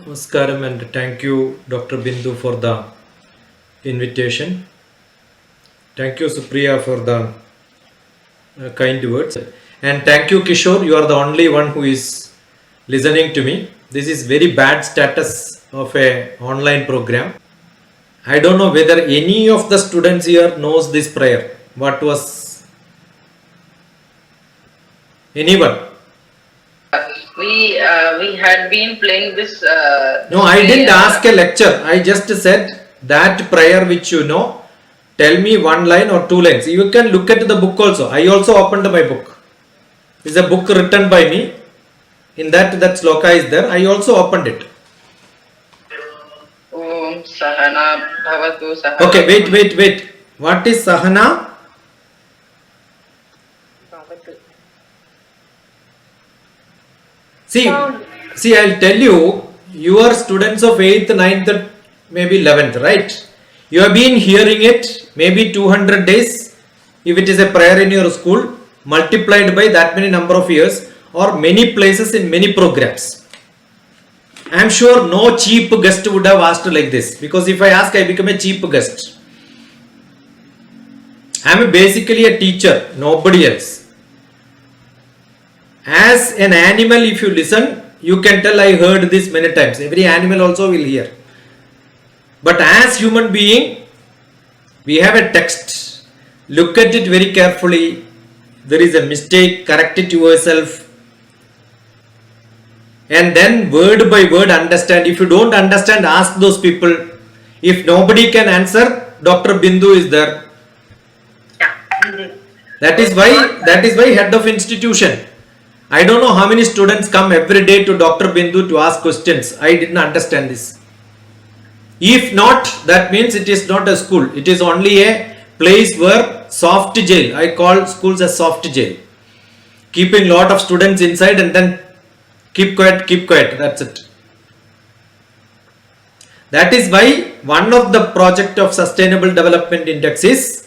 Namaskaram and thank you, Dr. Bindu, for the invitation. Thank you, Supriya, for the kind words. And thank you, Kishore. You are the only one who is listening to me. This is very bad status of a online program. I don't know whether any of the students here knows this prayer. What was anyone? We had been playing this. No, I didn't ask a lecture. I just said that prayer which you know. Tell me one line or two lines. You can look at the book also. I also opened my book. It's a book written by me. In that sloka is there. I also opened it. Om Sahana Bhavatu Sahana. Okay, wait. What is Sahana? See, I'll tell you, you are students of 8th, 9th, maybe 11th, right? You have been hearing it maybe 200 days. If it is a prayer in your school, multiplied by that many number of years, or many places in many programs. I am sure no cheap guest would have asked like this, because if I ask, I become a cheap guest. I am basically a teacher, nobody else. As an animal, if you listen, you can tell I heard this many times. Every animal also will hear. But as human being, we have a text. Look at it very carefully. There is a mistake, correct it yourself. And then word by word understand. If you don't understand, ask those people. If nobody can answer, Dr. Bindu is there. That is why head of institution. I don't know how many students come every day to Dr. Bindu to ask questions. I didn't understand this. If not, that means it is not a school. It is only a place where soft jail. I call schools as soft jail. Keeping lot of students inside and then keep quiet. That's it. That is why one of the project of Sustainable Development Index is,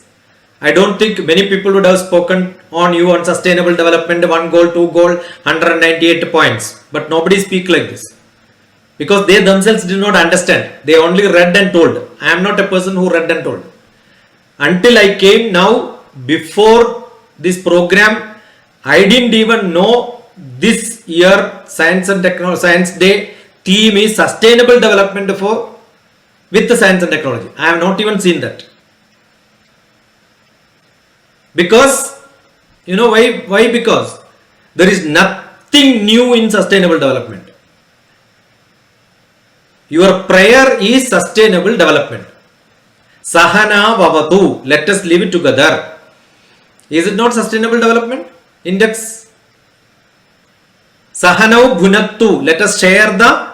I don't think many people would have spoken on you on sustainable development, 1 goal, 2 goal, 198 points. But nobody speak like this. Because they themselves did not understand. They only read and told. I am not a person who read and told. Until I came now, before this program, I didn't even know this year Science and Technology, Science Day theme is sustainable development with the science and technology. I have not even seen that. Because, you know why? Because there is nothing new in sustainable development. Your prayer is sustainable development. Sahana Vavatu. Let us live it together. Is it not sustainable development index? Sahanau Bhunattu. Let us share the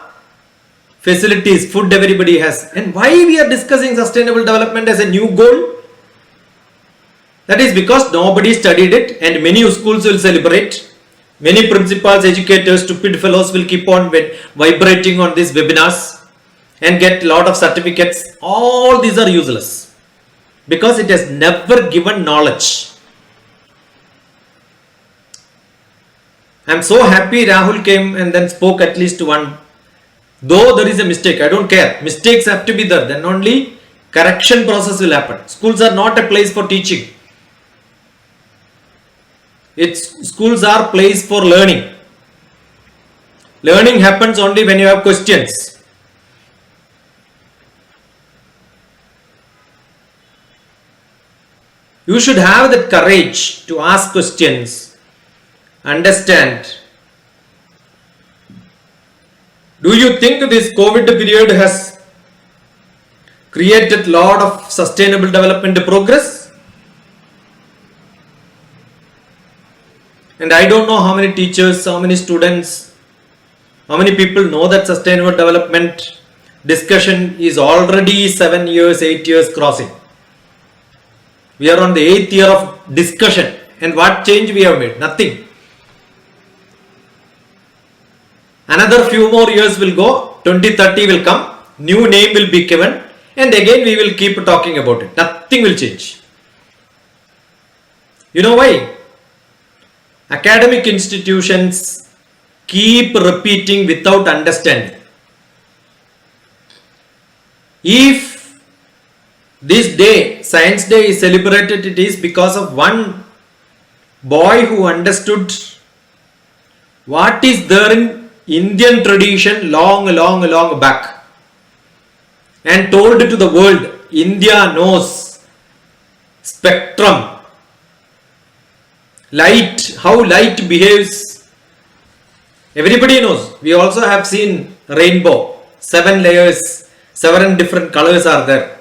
facilities, food everybody has. And why we are discussing sustainable development as a new goal? That is because nobody studied it and many schools will celebrate. Many principals, educators, stupid fellows will keep on vibrating on these webinars and get a lot of certificates. All these are useless because it has never given knowledge. I am so happy Rahul came and then spoke at least one. Though there is a mistake, I don't care. Mistakes have to be there. Then only correction process will happen. Schools are not a place for teaching. Schools are place for learning. Learning happens only when you have questions. You should have that courage to ask questions, understand. Do you think this COVID period has created a lot of sustainable development progress? And I don't know how many teachers, how many students, how many people know that sustainable development discussion is already 7 years, 8 years crossing. We are on the 8th year of discussion. And what change we have made? Nothing. Another few more years will go. 2030 will come. New name will be given. And again we will keep talking about it. Nothing will change. You know why? Academic institutions keep repeating without understanding. If this day, Science Day, is celebrated, it is because of one boy who understood what is there in Indian tradition long back and told to the world, India knows spectrum, light, how light behaves. Everybody knows. We also have seen rainbow, 7 layers, 7 different colors are there.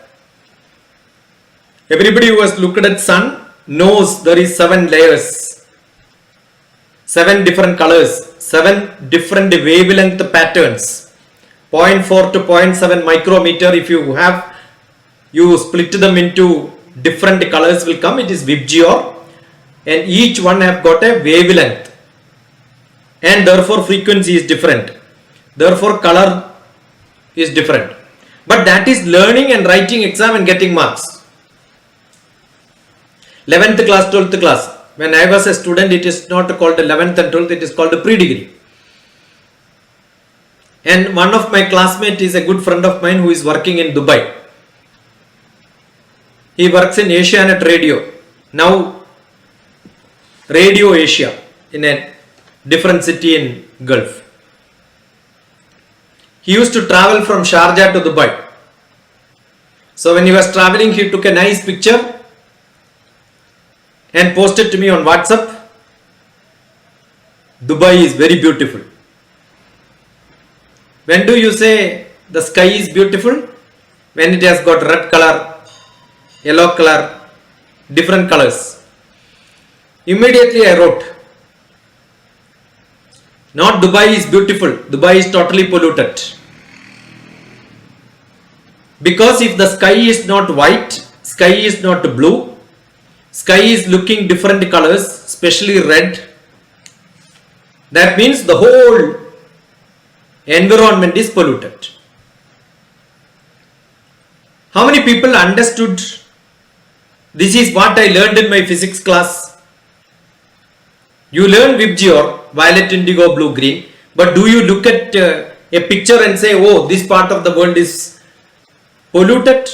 Everybody who has looked at sun knows there is 7 layers, 7 different colors, 7 different wavelength patterns. 0.4 to 0.7 micrometer, if you have, you split them into different colors will come, it is VIBGYOR, and each one have got a wavelength and therefore frequency is different, therefore color is different. But that is learning and writing exam and getting marks. 11th class, 12th class, when I was a student, it is not called 11th and 12th, it is called a pre-degree. And one of my classmates is a good friend of mine who is working in Dubai. He works in Asianet Radio, now Radio Asia, in a different city in Gulf. He used to travel from Sharjah to Dubai. So when he was traveling, he took a nice picture and posted to me on WhatsApp. Dubai is very beautiful. When do you say the sky is beautiful? When it has got red color, yellow color, different colors. Immediately I wrote, not Dubai is beautiful, Dubai is totally polluted. Because if the sky is not white, sky is not blue, sky is looking different colors, especially red, that means the whole environment is polluted. How many people understood this is what I learned in my physics class? You learn VIBGYOR, violet, indigo, blue, green, but do you look at a picture and say, oh, this part of the world is polluted?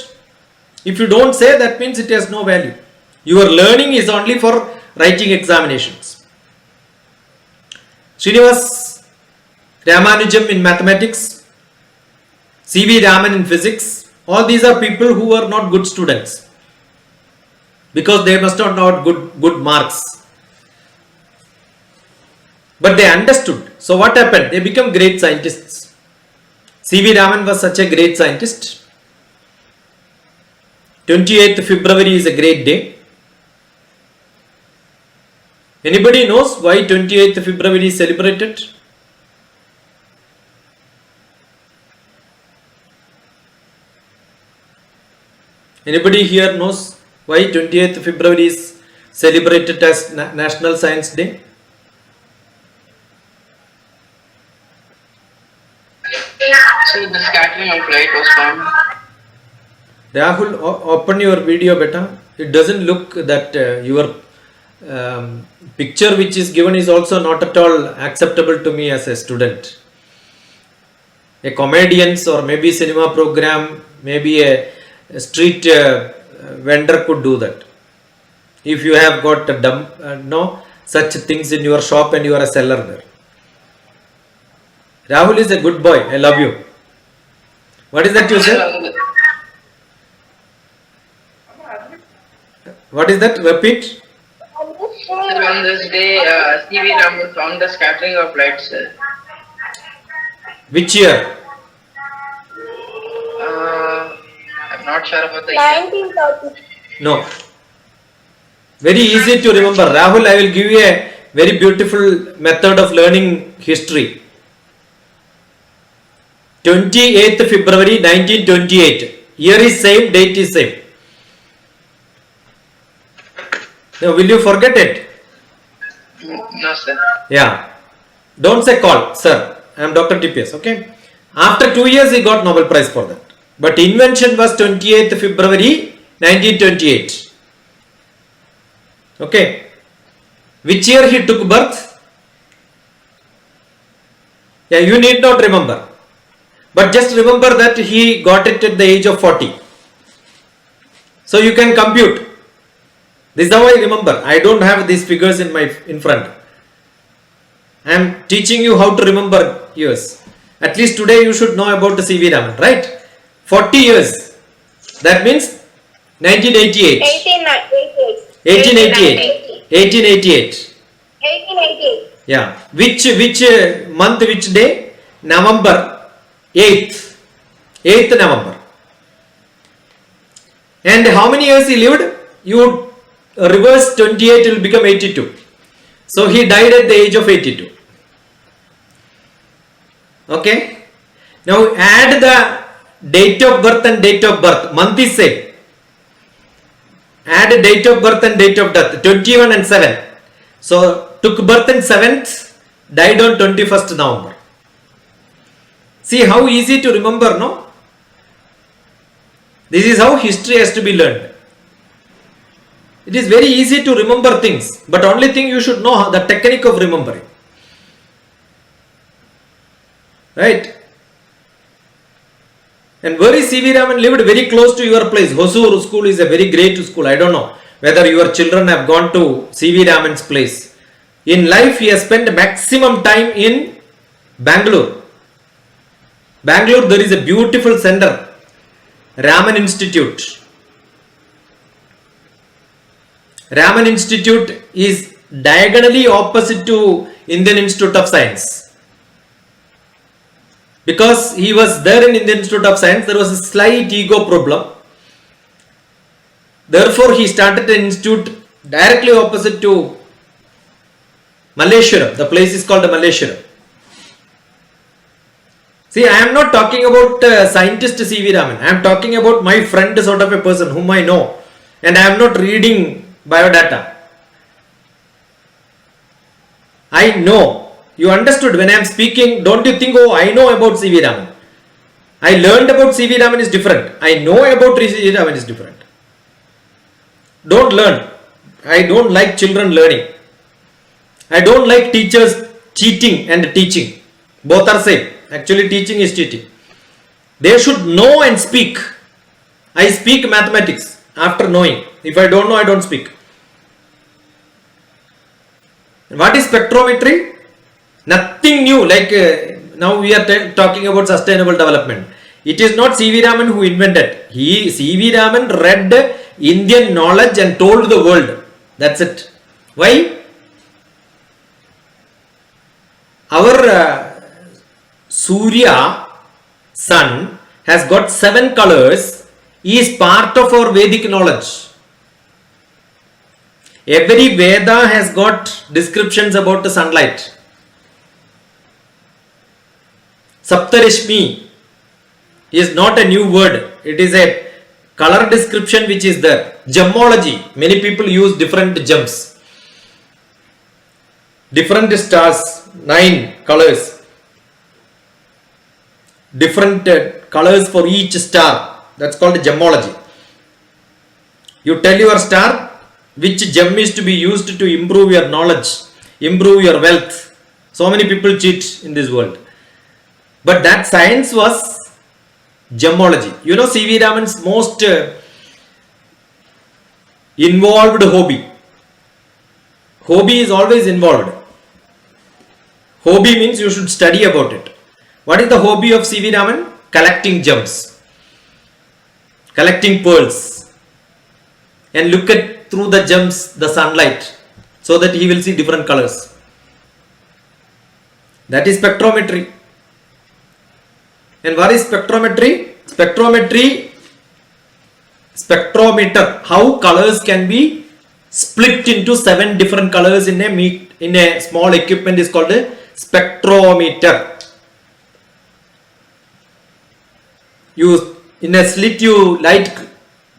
If you don't say, that means it has no value. Your learning is only for writing examinations. Srinivas Ramanujam in mathematics, C.V. Raman in physics, all these are people who are not good students because they must not have good marks. But they understood. So what happened? They become great scientists. C.V. Raman was such a great scientist. 28th February is a great day. Anybody knows why 28th February is celebrated? Anybody here knows why 28th February is celebrated as National Science Day? See, the scattering of light was found. Rahul, open your video better. It doesn't look that your picture which is given is also not at all acceptable to me as a student. A comedians or maybe cinema program, maybe a street vendor could do that. If you have got no such things in your shop and you are a seller there. Rahul is a good boy. I love you. What is that you said? What is that? Repeat. On this day, C.V. Raman found the scattering of light, sir. Which year? I'm not sure about the year. 1930. No. Very easy to remember. Rahul, I will give you a very beautiful method of learning history. 28th February 1928. Year is same, date is same. Now, will you forget it? No, sir. Yeah. Don't say call, sir. I am DrTPS. Okay. After 2 years, he got Nobel Prize for that. But invention was 28th February 1928. Okay. Which year he took birth? Yeah, you need not remember. But just remember that he got it at the age of 40. So you can compute. This is how I remember. I don't have these figures in front. I am teaching you how to remember years. At least today you should know about the C.V. Raman, right? 40 years. That means 1988. 1888. 1888. 1888. Yeah. Which month, which day? November 8th. 8th November. And how many years he lived? You reverse 28, it will become 82. So he died at the age of 82. Okay. Now add the date of birth and date of birth. Month is same. Add date of birth and date of death. 21 and 7. So took birth on 7th, died on 21st November. See how easy to remember, no? This is how history has to be learned. It is very easy to remember things, but only thing you should know the technique of remembering. Right? And where is C.V. Raman lived? Very close to your place. Hosur school is a very great school. I don't know whether your children have gone to C.V. Raman's place. In life, he has spent maximum time in Bangalore. Bangalore, there is a beautiful center, Raman Institute. Raman Institute is diagonally opposite to Indian Institute of Science. Because he was there in Indian Institute of Science, there was a slight ego problem. Therefore, he started an institute directly opposite to Malleshwaram. The place is called Malleshwaram. See, I am not talking about scientist C.V. Raman. I am talking about my friend, sort of a person whom I know. And I am not reading biodata. I know. You understood when I am speaking, don't you think, oh, I know about C.V. Raman. I learned about C.V. Raman is different. I know about C.V. Raman is different. Don't learn. I don't like children learning. I don't like teachers cheating and teaching. Both are same. Actually, teaching is cheating. They should know and speak. I speak mathematics after knowing. If I don't know, I don't speak. What is spectrometry? Nothing new. Like now we are talking about sustainable development. It is not C.V. Raman who invented. C.V. Raman read Indian knowledge and told the world. That's it. Why? Our Surya, sun, has got 7 colors. He is part of our Vedic knowledge. Every Veda has got descriptions about the sunlight. Saptarishmi is not a new word. It is a color description which is there. Gemology. Many people use different gems. Different stars. 9 colors. Different colors for each star. That's called gemology. You tell your star which gem is to be used to improve your knowledge, improve your wealth. So many people cheat in this world. But that science was gemology. You know C.V. Raman's most involved hobby. Hobby is always involved. Hobby means you should study about it. What is the hobby of C.V. Raman? Collecting gems. Collecting pearls. And look at through the gems, the sunlight. So that he will see different colors. That is spectrometry. And what is spectrometry? Spectrometer. How colors can be split into 7 different colors in a small equipment is called a spectrometer. In a slit light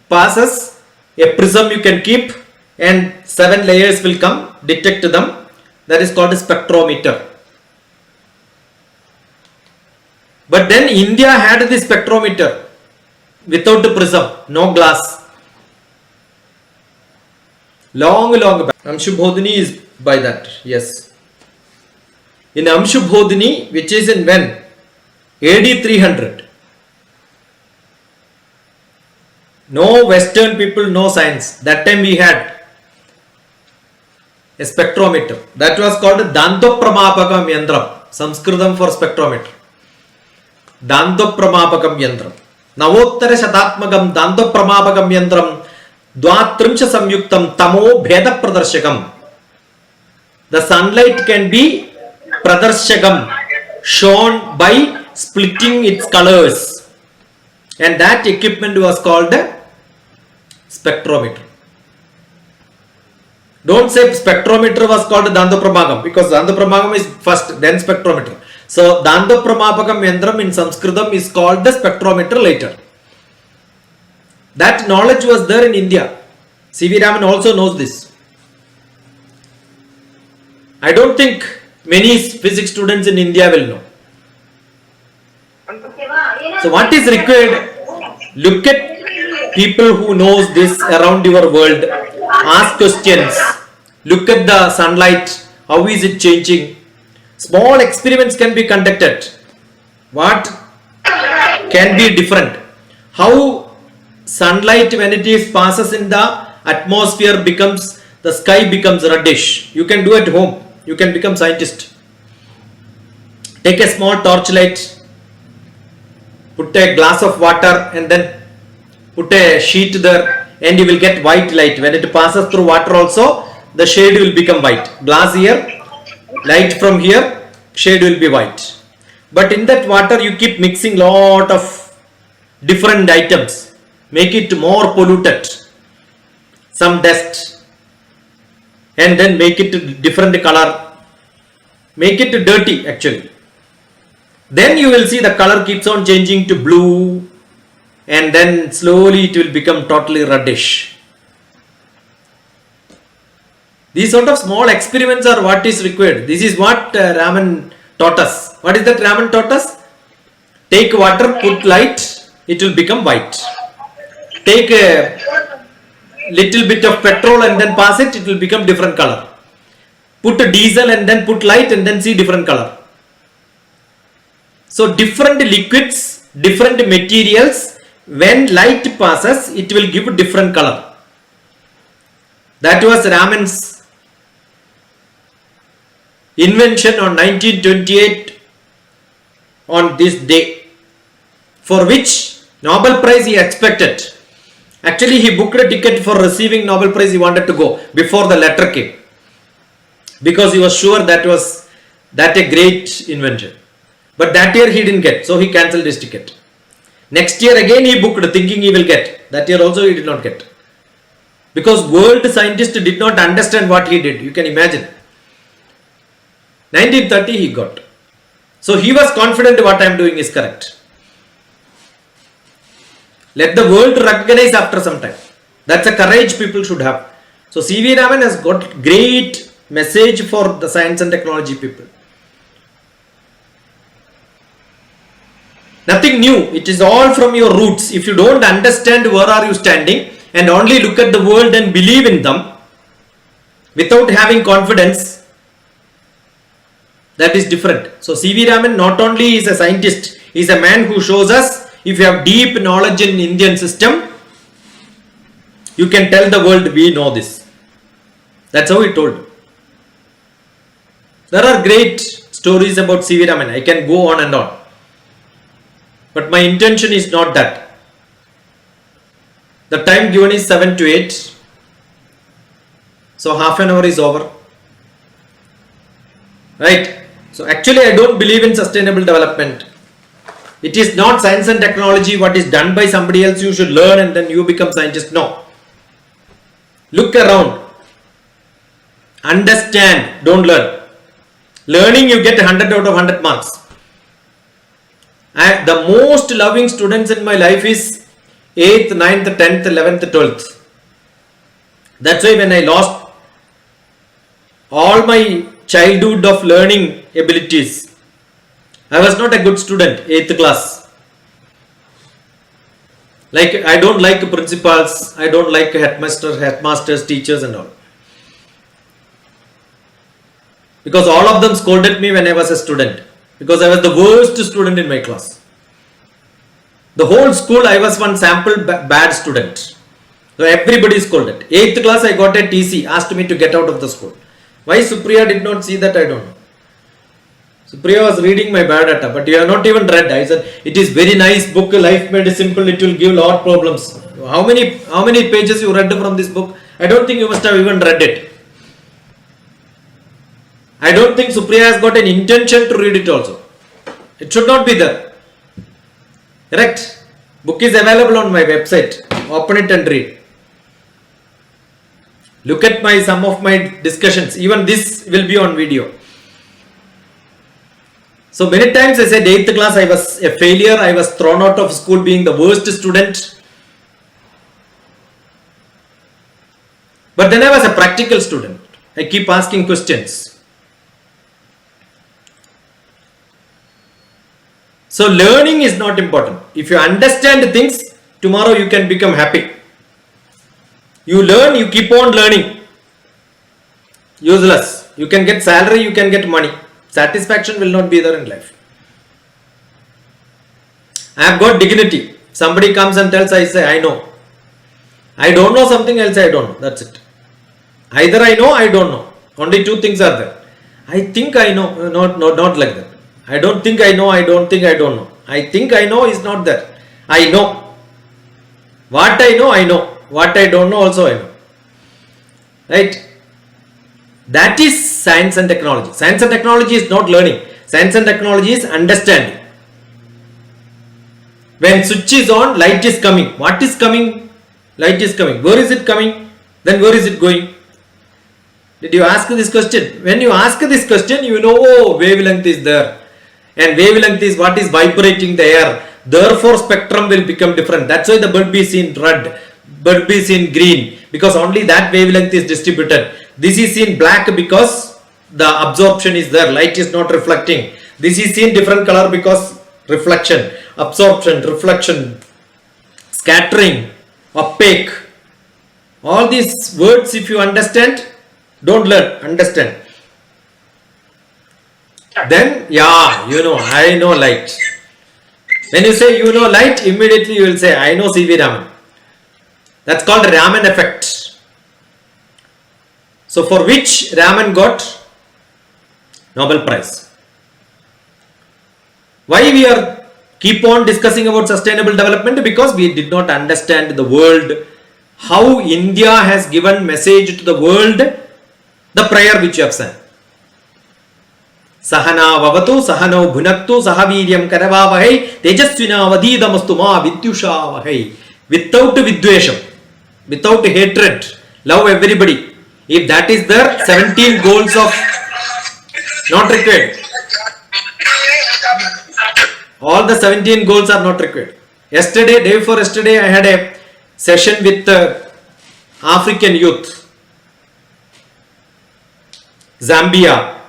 passes, a prism you can keep and 7 layers will come, detect them. That is called a spectrometer. But then India had this spectrometer without the prism, no glass. Long back. Amshubhodhini is by that, yes. In Amshubhodhini, which is in when? AD 300. No Western people, no science. That time we had a spectrometer. That was called Dantopramapakam Yantram. Sanskritam for spectrometer. Dantopramapakam Yantram. Navottara Shatatmakam Dantopramapakam Yantram Dvatrimsha Samyuktam Tamo Bheda Pradarshakam. The sunlight can be Pradarshakam, shown by splitting its colors. And that equipment was called a spectrometer. Don't say spectrometer was called Dandopramagam, because Dandopramagam is first, then spectrometer. So Dandopramapakam Yantram in Sanskritam is called the spectrometer later. That knowledge was there in India. C.V. Raman also knows this. I don't think many physics students in India will know. So what is required? Look at people who knows this around your world. Ask questions. Look at the sunlight. How is it changing? Small experiments can be conducted. What can be different? How sunlight, when it is passes in the atmosphere, becomes, the sky becomes reddish. You can do at home. You can become scientist. Take a small torchlight, put a glass of water and then put a sheet there, and you will get white light. When it passes through water also, the shade will become white. Glass here, light from here, shade will be white. But in that water you keep mixing lot of different items, make it more polluted, some dust, and then make it different color, make it dirty actually. Then you will see the color keeps on changing to blue, and then slowly it will become totally reddish. These sort of small experiments are what is required. This is what Raman taught us. What is that Raman taught us? Take water, put light, it will become white. Take a little bit of petrol and then pass it, it will become different color. Put a diesel and then put light and then see different color. So different liquids, different materials, when light passes, it will give different color. That was Raman's invention on 1928 on this day, for which Nobel Prize he expected. Actually, he booked a ticket for receiving Nobel Prize. He wanted to go before the letter came, because he was sure that was that a great invention. But that year he didn't get, so he cancelled his ticket. Next year again he booked thinking he will get. That year also he did not get, because world scientists did not understand what he did. You can imagine. 1930 he got. So he was confident what I am doing is correct. Let the world recognize after some time. That's a courage people should have. So C.V. Raman has got great message for the science and technology people. Nothing new. It is all from your roots. If you don't understand where are you standing and only look at the world and believe in them without having confidence, that is different. So C.V. Raman not only is a scientist, he is a man who shows us, if you have deep knowledge in Indian system, you can tell the world we know this. That's how he told. There are great stories about C.V. Raman. I can go on and on. But my intention is not that. The time given is 7 to 8. So half an hour is over. Right? So actually I don't believe in sustainable development. It is not science and technology, what is done by somebody else you should learn and then you become scientist. No. Look around. Understand, don't learn. Learning you get 100 out of 100 marks. The most loving students in my life is 8th, 9th, 10th, 11th, 12th. That's why when I lost all my childhood of learning abilities, I was not a good student, 8th class. Like, I don't like principals, I don't like headmasters, teachers and all. Because all of them scolded me when I was a student. because I was the worst student in my class. The whole school I was one sample bad student. So everybody scolded. 8th class I got a TC, asked me to get out of the school. Why Supriya did not see that, I don't know. Supriya was reading my biodata, but you have not even read. I said, it is very nice book, life made simple, it will give lot problems. How many pages you read from this book? I don't think you must have even read it. I don't think Supriya has got an intention to read it also. It should not be there. Correct? Book is available on my website. Open it and read. Look at some of my discussions. Even this will be on video. So many times I said 8th class I was a failure. I was thrown out of school being the worst student. But then I was a practical student. I keep asking questions. So learning is not important. If you understand things, tomorrow you can become happy. You learn, you keep on learning. Useless. You can get salary, you can get money. Satisfaction will not be there in life. I have got dignity. Somebody comes and tells, I say, I know. I don't know something, I'll say I don't know. That's it. Either I know, I don't know. Only two things are there. I think I know, not like that. I don't think I know, I don't think I don't know. I think I know is not there. I know. What I know, I know. What I don't know also I know. Right? That is science and technology. Science and technology is not learning. Science and technology is understanding. When switch is on, light is coming. What is coming? Light is coming. Where is it coming? Then where is it going? Did you ask this question? When you ask this question, you know, oh, wavelength is there. And wavelength is what is vibrating the air. Therefore, spectrum will become different. That's why the bulb is in red, bulb is in green, because only that wavelength is distributed. This is in black because the absorption is there. Light is not reflecting. This is in different color because reflection, absorption, reflection, scattering, opaque. All these words, if you understand, don't learn, understand. Then, yeah, you know, I know light. When you say you know light, immediately you will say, I know C.V. Raman. That's called Raman effect. So for which Raman got Nobel Prize. Why we are keep on discussing about sustainable development? Because we did not understand the world, how India has given message to the world, the prayer which you have said. Sahana vavatu sahano bhunaktu sahaviryam karavavahai tejasvina vadidamastu ma vidyushavahai. Without vidvesham, without hatred, love everybody. If that is there, 17 goals of not required. All the 17 goals are not required. Yesterday, day before yesterday, I had a session with African youth. Zambia,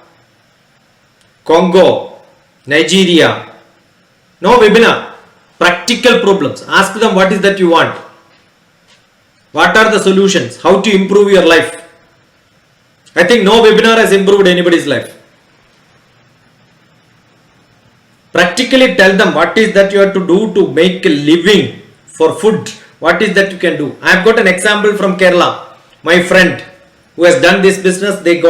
Congo, Nigeria. No webinar. Practical problems. Ask them what is that you want. What are the solutions? How to improve your life? I think no webinar has improved anybody's life. Practically tell them what is that you have to do to make a living for food. What is that you can do? I have got an example from Kerala. My friend who has done this business, they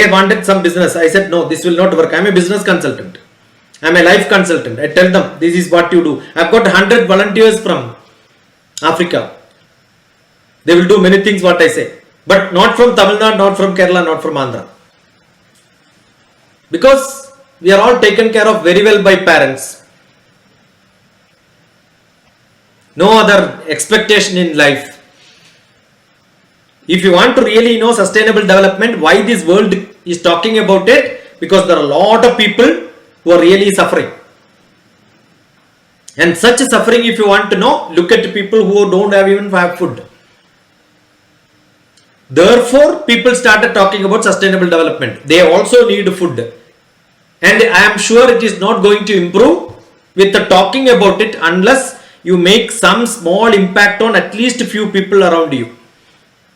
wanted some business. I said, no, this will not work. I am a business consultant. I am a life consultant. I tell them, this is what you do. I have got 100 volunteers from Africa. They will do many things what I say. But not from Tamil Nadu, not from Kerala, not from Andhra. Because we are all taken care of very well by parents. No other expectation in life. If you want to really know sustainable development, why this world is talking about it? Because there are a lot of people who are really suffering. And such suffering, if you want to know, look at people who don't even have food. Therefore, people started talking about sustainable development. They also need food. And I am sure it is not going to improve with the talking about it unless you make some small impact on at least a few people around you.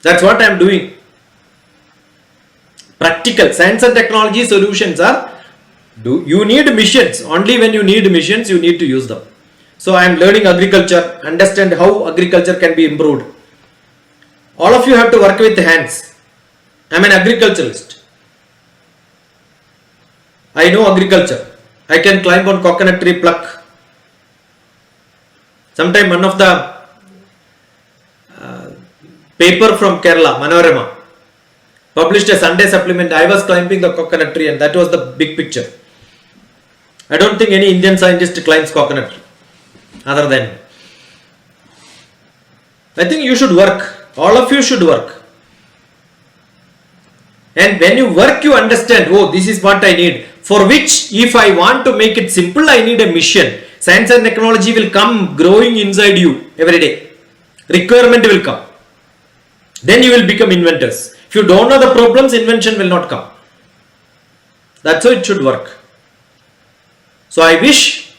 That's what I am doing. Practical science and technology solutions are You need missions. Only when you need missions, you need to use them. So I am learning agriculture, understand how agriculture can be improved. All of you have to work with hands. I am an agriculturalist. I know agriculture. I can climb on coconut tree, pluck. Sometime one of the paper from Kerala, Manorama, published a Sunday supplement. I was climbing the coconut tree and that was the big picture. I don't think any Indian scientist climbs coconut tree other than. I think you should work. All of you should work. And when you work, you understand, oh, this is what I need. For which, if I want to make it simple, I need a mission. Science and technology will come growing inside you every day. Requirement will come. Then you will become inventors. If you don't know the problems, invention will not come. That's how it should work. So I wish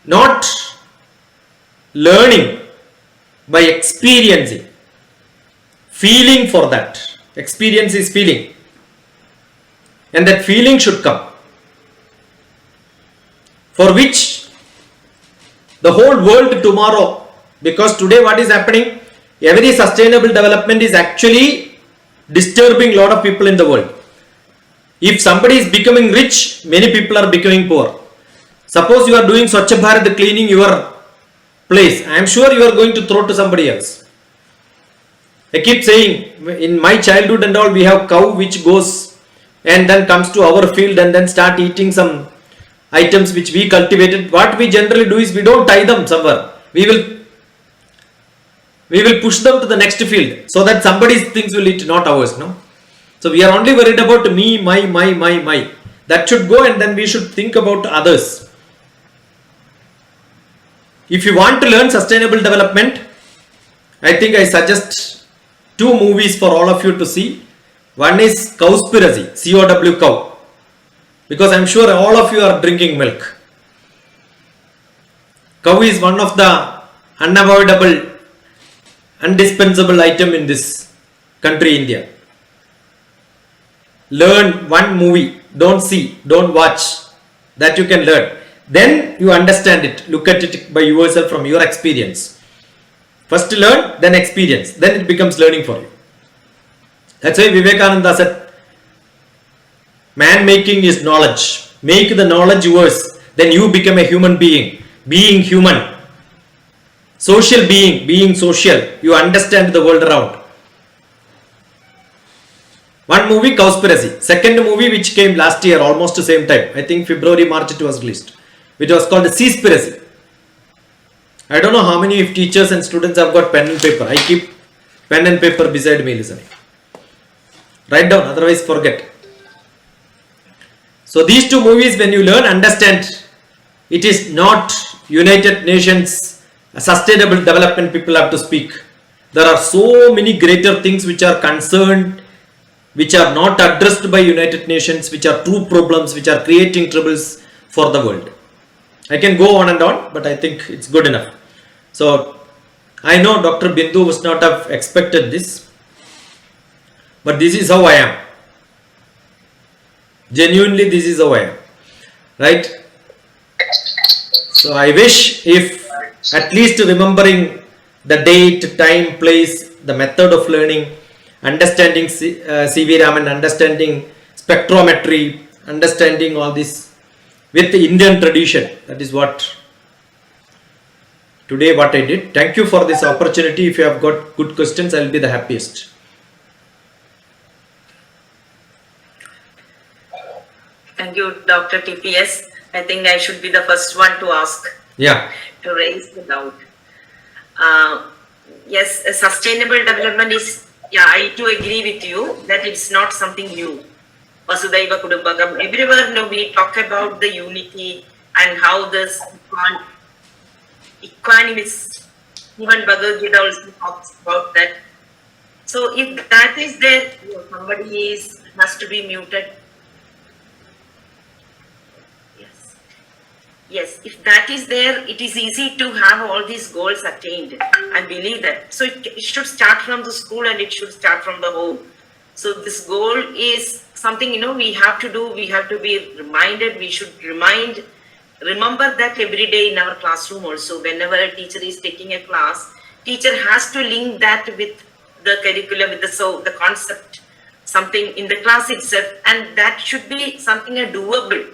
not learning by experiencing, feeling for that. Experience is feeling. And that feeling should come. For which the whole world tomorrow, because today what is happening, every sustainable development is actually disturbing a lot of people in the world. If somebody is becoming rich, many people are becoming poor. Suppose you are doing Swachh Bharat, cleaning your place, I am sure you are going to throw to somebody else. I keep saying, in my childhood and all, we have cow which goes and then comes to our field and then start eating some items which we cultivated. What we generally do is we don't tie them somewhere. We will push them to the next field so that somebody's things will eat, not ours. No. So we are only worried about me, my. That should go and then we should think about others. If you want to learn sustainable development, I think I suggest 2 movies for all of you to see. One is Cowspiracy, C-O-W cow. Because I am sure all of you are drinking milk. Cow is one of the unavoidable, indispensable item in this country, India. Learn one movie, don't see, don't watch, that you can learn. Then you understand it, look at it by yourself from your experience. First learn, then experience, then it becomes learning for you. That's why Vivekananda said, man making is knowledge. Make the knowledge yours, then you become a human being. Being human. Social being social. You understand the world around. One movie, Cowspiracy. Second movie which came last year, almost the same time. I think February, March it was released. Which was called Seaspiracy. I don't know how many teachers and students have got pen and paper. I keep pen and paper beside me listening. Write down, otherwise forget. So these 2 movies, when you learn, understand, it is not United Nations sustainable development people have to speak. There are so many greater things which are concerned, which are not addressed by United Nations, which are true problems, which are creating troubles for the world. I can go on and on, but I think it's good enough. So I know Dr. Bindu would not have expected this, but this is how I am. Genuinely, this is how I am. Right? So I wish if at least remembering the date, time, place, the method of learning, understanding C.V. Raman, understanding spectrometry, understanding all this with the Indian tradition. That is what today what I did. Thank you for this opportunity. If you have got good questions, I will be the happiest. Thank you, Dr. TPS. I think I should be the first one to ask. Yeah. To raise the doubt. Yes, sustainable development is, I too agree with you that it's not something new. Vasudhaiva Kudumbakam. Everywhere we talk about the unity and how this equanimous, even Bhagavad Gita also talks about that. So if that is there, somebody has to be muted. Yes, if that is there, it is easy to have all these goals attained. I believe that. So it should start from the school and it should start from the home. So this goal is something, we have to do, we have to be reminded, we should remember that every day in our classroom also, whenever a teacher is taking a class, teacher has to link that with the curriculum, with the concept, something in the class itself, and that should be something doable.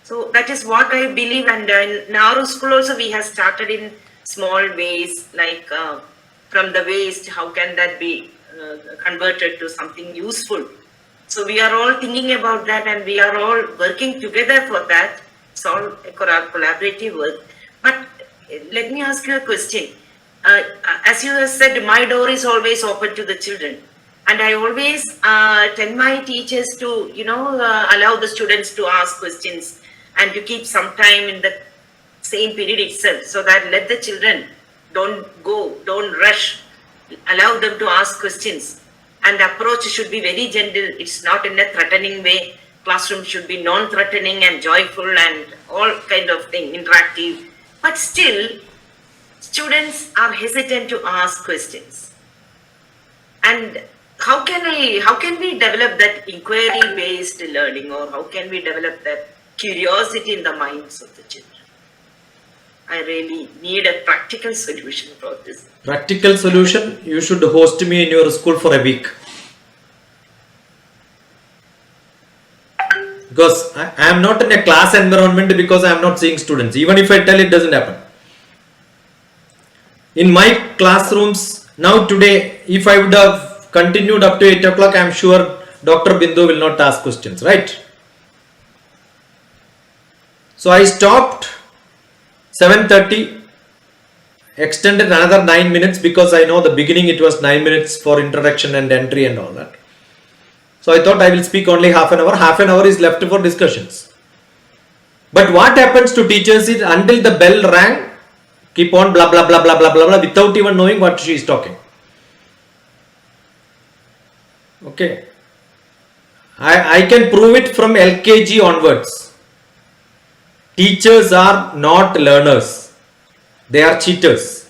So that is what I believe, and in our school also we have started in small ways, like from the waste, how can that be converted to something useful. So we are all thinking about that, and we are all working together for that. It's all a collaborative work. But let me ask you a question. As you have said, my door is always open to the children. And I always tell my teachers to, allow the students to ask questions and to keep some time in the same period itself, so that let the children don't rush, allow them to ask questions. And the approach should be very gentle. It's not in a threatening way. Classroom should be non-threatening and joyful and all kind of thing, interactive. But still, students are hesitant to ask questions. And how can we develop that inquiry-based learning, or how can we develop that curiosity in the minds of the children? I really need a practical solution for this. Practical solution, you should host me in your school for a week. Because I am not in a class environment, because I am not seeing students. Even if I tell, it doesn't happen. In my classrooms, now today, if I would have continued up to 8 o'clock, I am sure Dr. Bindu will not ask questions, right? So I stopped 7:30, extended another 9 minutes, because I know the beginning it was 9 minutes for introduction and entry and all that. So I thought I will speak only half an hour. Half an hour is left for discussions. But what happens to teachers is, until the bell rang, keep on blah blah blah blah blah blah blah without even knowing what she is talking. Okay. I can prove it from LKG onwards. Teachers are not learners. They are cheaters.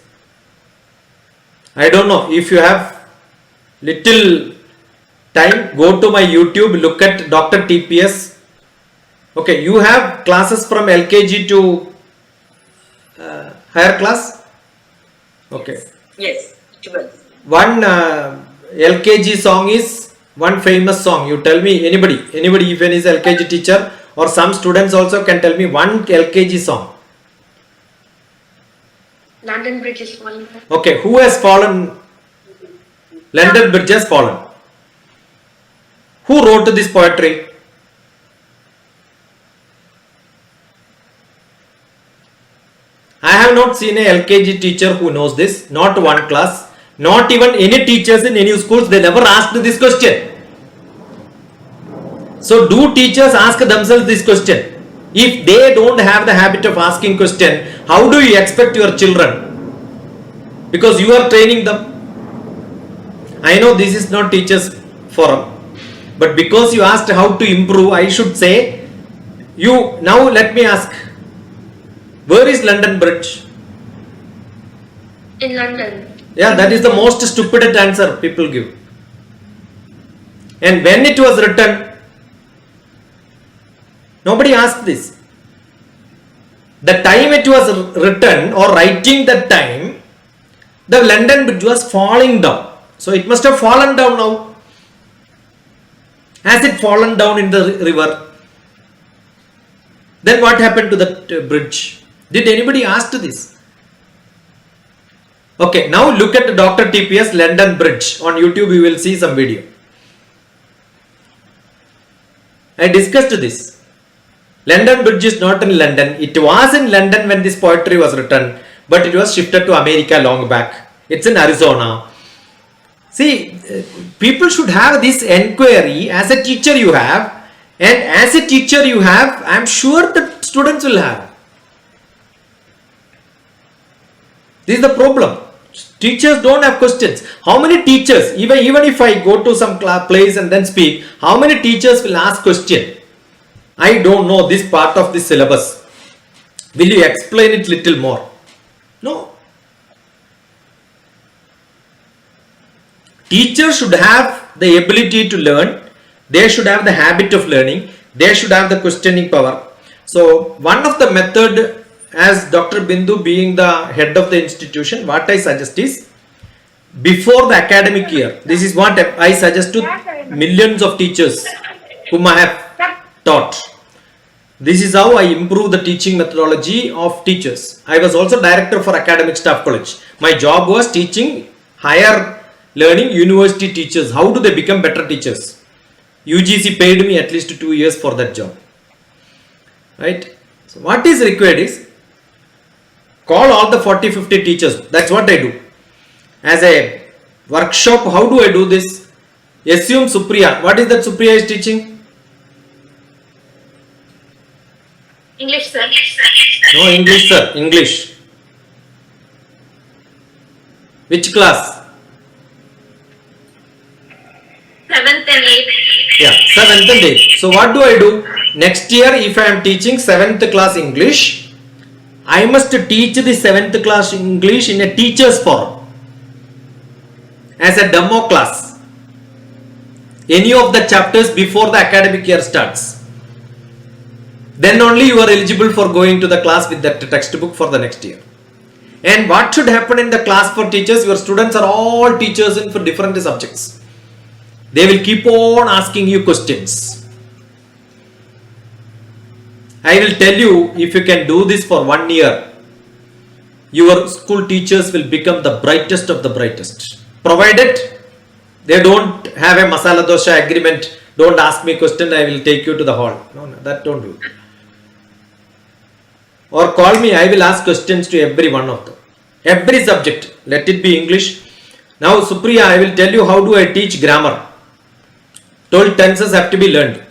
I don't know, if you have little time, go to my YouTube, look at DrTPS. Okay, you have classes from LKG to higher class? Okay. Yes, it was. One LKG song is one famous song. You tell me, anybody if any is LKG teacher, or some students also can tell me one LKG song. London Bridge is falling. Okay, who has fallen? London Bridge has fallen. Who wrote this poetry? I have not seen a LKG teacher who knows this. Not one class. Not even any teachers in any schools. They never asked this question. So do teachers ask themselves this question? If they don't have the habit of asking question, how do you expect your children? Because you are training them. I know this is not teachers forum, but because you asked how to improve, I should say, now let me ask, where is London Bridge? In London. Yeah, that is the most stupid answer people give. And when it was written, nobody asked this. The time it was written, or writing that time, the London Bridge was falling down. So it must have fallen down now. Has it fallen down in the river? Then what happened to that bridge? Did anybody ask this? Okay, now look at the DrTPS London Bridge. On YouTube you will see some video. I discussed this. London Bridge is not in London. It was in London when this poetry was written, but it was shifted to America long back. It's in Arizona. See, people should have this enquiry. As a teacher you have, and as a teacher you have, I am sure that students will have. This is the problem. Teachers don't have questions. How many teachers, even if I go to some place and then speak, how many teachers will ask question? I don't know this part of the syllabus. Will you explain it little more? No. Teachers should have the ability to learn. They should have the habit of learning. They should have the questioning power. So one of the method, as Dr. Bindu being the head of the institution, what I suggest is, before the academic year, this is what I suggest to millions of teachers whom I have taught. This is how I improve the teaching methodology of teachers. I was also director for academic staff college. My job was teaching higher learning university teachers. How do they become better teachers? UGC paid me at least 2 years for that job. Right? So what is required is, call all the 40-50 teachers. That's what I do. As a workshop, how do I do this? Assume Supriya. What is that Supriya is teaching? English, sir. No, English, sir. English. Which class? 7th and 8th. Yeah, 7th and 8th. So what do I do? Next year, if I am teaching 7th class English, I must teach the 7th class English in a teacher's form. As a demo class. Any of the chapters before the academic year starts. Then only you are eligible for going to the class with that textbook for the next year. And what should happen in the class for teachers? Your students are all teachers in for different subjects. They will keep on asking you questions. I will tell you, if you can do this for 1 year, your school teachers will become the brightest of the brightest. Provided they don't have a masala dosha agreement. Don't ask me question, I will take you to the hall. No, that don't do. Or call me, I will ask questions to every one of them. Every subject, let it be English. Now Supriya, I will tell you how do I teach grammar. Told tenses have to be learned.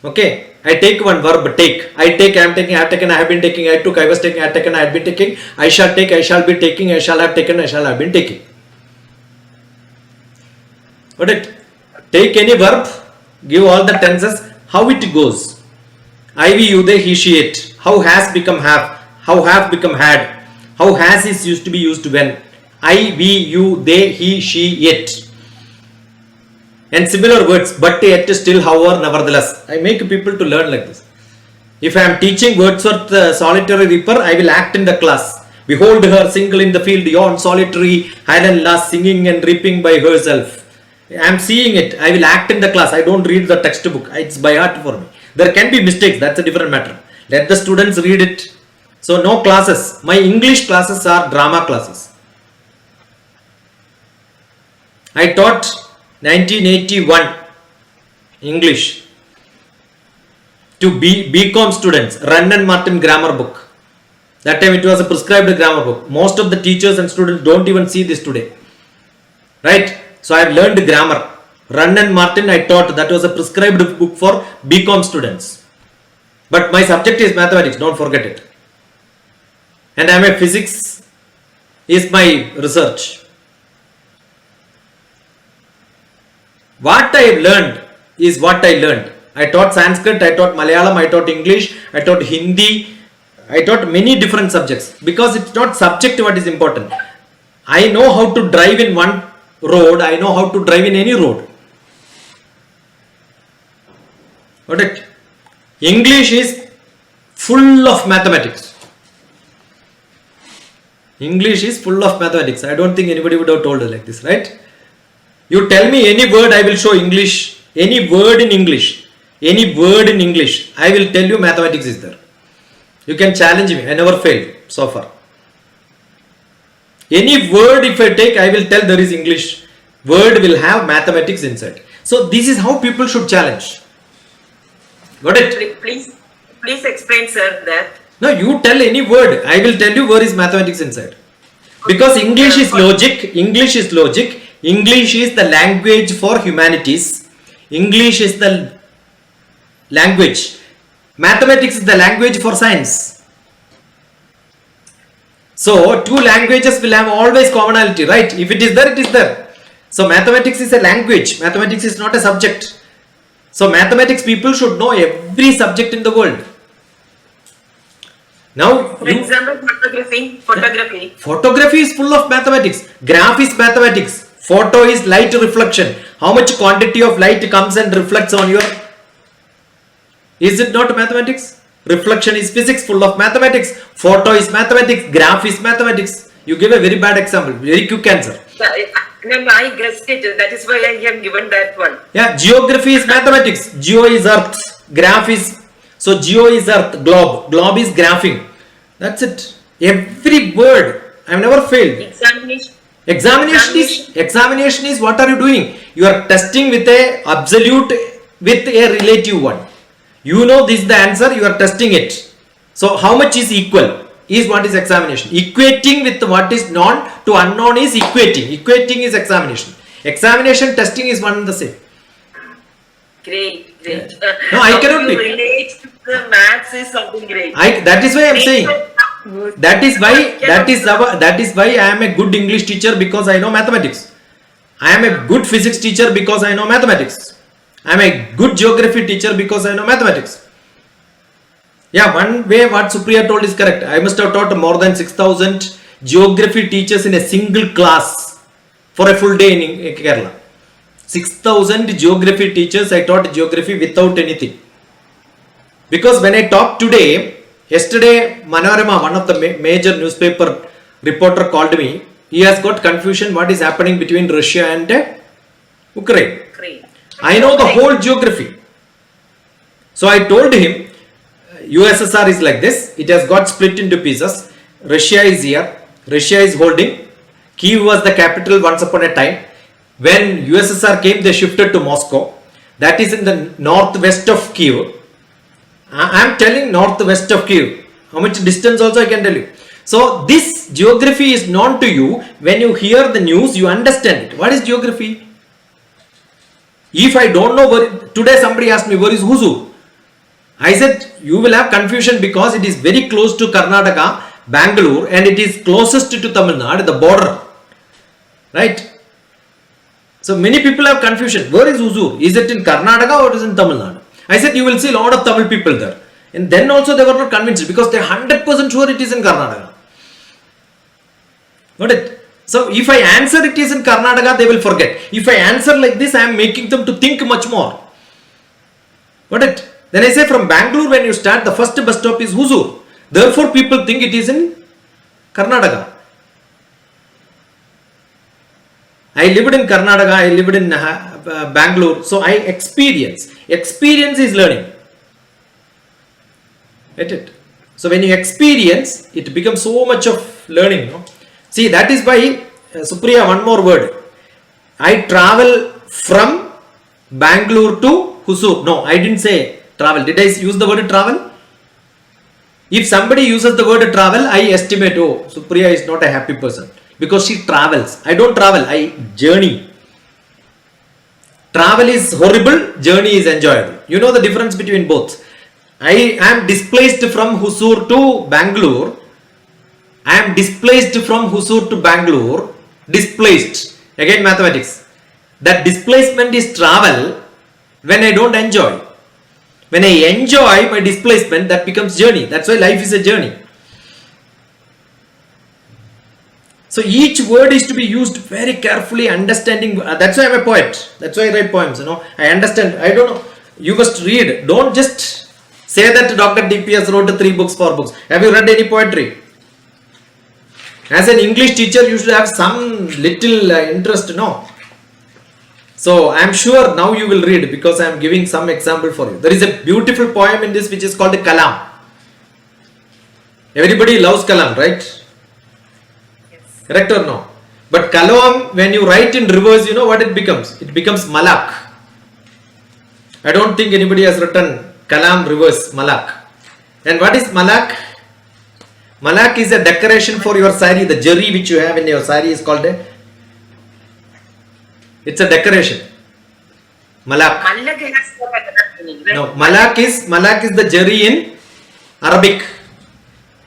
Okay, I take one verb, take. I take, I am taking, I have taken, I have been taking, I took, I was taking, I have taken, I had been taking, I shall take, I shall be taking, I shall have taken, I shall have been taking. Got it? Take any verb, give all the tenses, how it goes. I, we, you, they, he, she, it. How has become have, how have become had, how has is used to be used when. I, we, you, they, he, she, it. And similar words, but yet, still, however, nevertheless. I make people to learn like this. If I am teaching Wordsworth Solitary Reaper, I will act in the class. Behold her single in the field, yon solitary Highland lass singing and reaping by herself. I am seeing it. I will act in the class. I don't read the textbook. It's by heart for me. There can be mistakes. That's a different matter. Let the students read it. So no classes. My English classes are drama classes. I taught 1981 English to BCom students. Run and Martin grammar book. That time it was a prescribed grammar book. Most of the teachers and students don't even see this today. Right? So I have learned grammar. Run and Martin I taught. That was a prescribed book for BCom students. But my subject is mathematics. Don't forget it. And I am a physics is my research. What I have learned is what I learned. I taught Sanskrit, I taught Malayalam, I taught English, I taught Hindi, I taught many different subjects. Because it's not subject what is important. I know how to drive in one road, I know how to drive in any road. Got it? English is full of mathematics. English is full of mathematics. I don't think anybody would have told us like this, right? You tell me any word, I will show English. Any word in English. Any word in English. I will tell you mathematics is there. You can challenge me. I never failed so far. Any word if I take, I will tell there is English. Word will have mathematics inside. So this is how people should challenge. Got it? Please explain, sir, that. No, you tell any word. I will tell you where is mathematics inside. Because English is logic. English is logic. English is the language for humanities. English is the language. Mathematics is the language for science. So, two languages will have always commonality, right? If it is there, it is there. So, mathematics is a language. Mathematics is not a subject. So, mathematics people should know every subject in the world. Now, For example, photography. Photography is full of mathematics. Graph is mathematics. Photo is light reflection. How much quantity of light comes and reflects on your... Is it not mathematics? Reflection is physics, full of mathematics. Photo is mathematics. Graph is mathematics. You give a very bad example. Very quick answer. I guessed it. That is why I have given that one. Yeah, geography is mathematics. Geo is earth. Graph is... So geo is earth. Globe. Globe is graphing. That's it. Every word. I have never failed. Examination is what are you doing? You are testing with a absolute, with a relative one. You know this is the answer, you are testing it. So how much is equal is what is examination. Equating with what is known to unknown is equating. Equating is examination. Examination, testing is one and the same. Great. No, I cannot be. Relate to the maths is something great. That is why I am saying. That is why I am a good English teacher, because I know mathematics. I am a good physics teacher because I know mathematics. I am a good geography teacher because I know mathematics. Yeah, one way what Supriya told is correct. I must have taught more than 6,000 geography teachers in a single class for a full day in Kerala. 6,000 geography teachers I taught geography without anything. Because when I talk today, yesterday Manorama, one of the major newspaper reporter called me. He has got confusion what is happening between Russia and Ukraine. I know the whole geography. So I told him, USSR is like this. It has got split into pieces. Russia is here. Russia is holding. Kyiv was the capital once upon a time. When USSR came, they shifted to Moscow. That is in the northwest of Kyiv. I am telling northwest of Kyiv. How much distance also I can tell you. So this geography is known to you. When you hear the news, you understand it. What is geography? If I don't know where, today somebody asked me where is Huzur. I said you will have confusion because it is very close to Karnataka, Bangalore, and it is closest to Tamil Nadu, the border. Right? So many people have confusion. Where is Huzur? Is it in Karnataka or is it in Tamil Nadu? I said you will see a lot of Tamil people there. And then also they were not convinced because they are 100% sure it is in Karnataka. Got it? So if I answer it is in Karnataka, they will forget. If I answer like this, I am making them to think much more. Got it? Then I say from Bangalore when you start, the first bus stop is Huzur. Therefore people think it is in Karnataka. I lived in Karnataka, I lived in Bangalore. So I experience. Experience is learning. Get it? So when you experience, it becomes so much of learning. No? See, that is why, Supriya, one more word. I travel from Bangalore to Huzur. No, I didn't say travel. Did I use the word travel? If somebody uses the word travel, I estimate, oh, Supriya is not a happy person. Because she travels. I don't travel, I journey. Travel is horrible, journey is enjoyable. You know the difference between both. I am displaced from Huzur to Bangalore. I am displaced from Huzur to Bangalore. Displaced. Again mathematics. That displacement is travel when I don't enjoy. When I enjoy my displacement, that becomes journey. That's why life is a journey. So each word is to be used very carefully, understanding. That's why I'm a poet. That's why I write poems. You know, I understand. I don't know. You must read. Don't just say that DrTPS wrote 3 books, 4 books. Have you read any poetry? As an English teacher, you should have some little interest. No. So I am sure now you will read because I am giving some example for you. There is a beautiful poem in this which is called the Kalam. Everybody loves Kalam, right? Correct or no? But Kalam, when you write in reverse, you know what it becomes? It becomes Malak. I don't think anybody has written Kalam reverse Malak. And what is Malak? Malak is a decoration for your sari. The jari which you have in your sari is called a... It's a decoration. Malak. No, Malak is the jari in Arabic.